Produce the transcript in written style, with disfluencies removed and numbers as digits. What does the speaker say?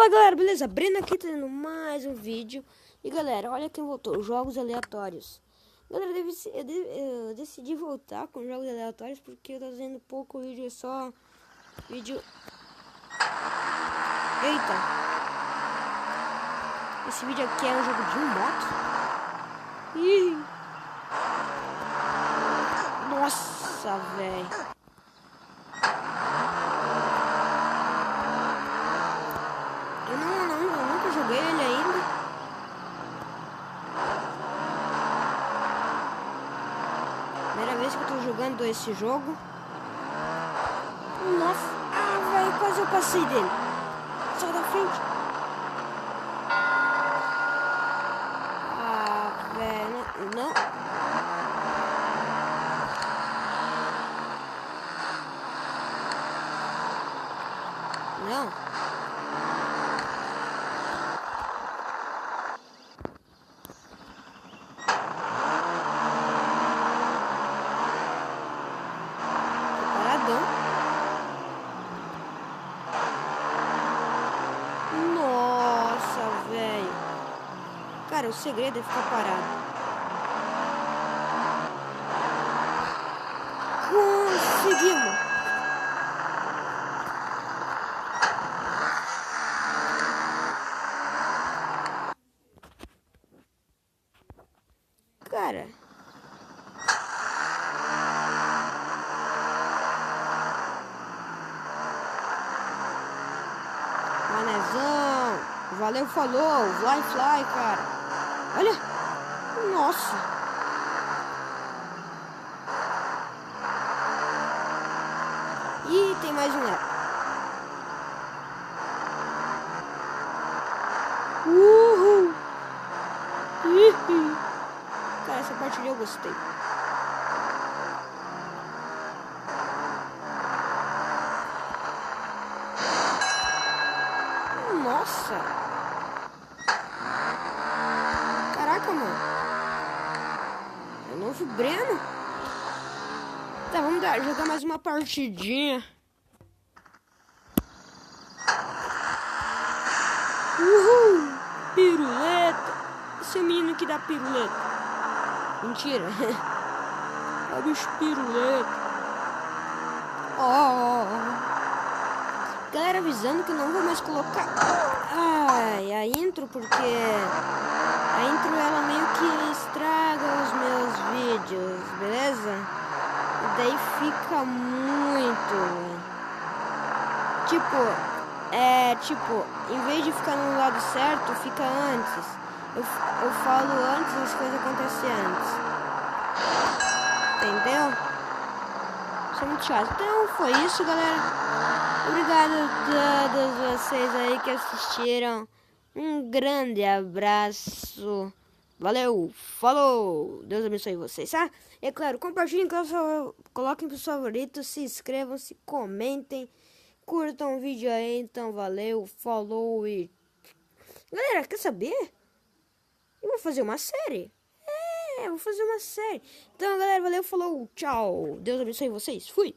Fala galera, beleza? Breno aqui trazendo mais um vídeo. E galera, olha quem voltou, jogos aleatórios. Galera, eu decidi voltar com jogos aleatórios porque eu tô fazendo pouco vídeo, é só vídeo... Eita! Esse vídeo aqui é um jogo de moto. Ih! Nossa, velho! Eu nunca joguei ele ainda. Primeira vez que eu tô jogando esse jogo. Nossa, velho, quase eu passei dele. Sai da frente. Velho, não. Não. Nossa, velho. Cara, o segredo é ficar parado. Conseguimos. Cara. Manezão, valeu, falou, fly, cara. Olha, nossa. Ih, tem mais um lá. Uhul. Cara, essa parte eu gostei. Nossa! Caraca, mano! É o novo Breno? Tá, vamos jogar mais uma partidinha. Uhul! Piruleta! Esse é o menino que dá piruleta. Mentira! É o bicho piruleta. Galera, avisando que eu não vou mais colocar a intro, porque a intro ela meio que estraga os meus vídeos, beleza? E daí fica muito tipo, em vez de ficar no lado certo, fica antes. Eu falo antes, as coisas acontecem antes. Entendeu? Isso é muito chato. Então foi isso, galera. Obrigado a todos vocês aí que assistiram. Um grande abraço. Valeu, falou. Deus abençoe vocês, tá? E é claro, compartilhem, coloquem pros favoritos, se inscrevam, se comentem, curtam o vídeo aí. Então valeu, falou e... Galera, quer saber? Eu vou fazer uma série. Eu vou fazer uma série. Então galera, valeu, falou, tchau. Deus abençoe vocês, fui.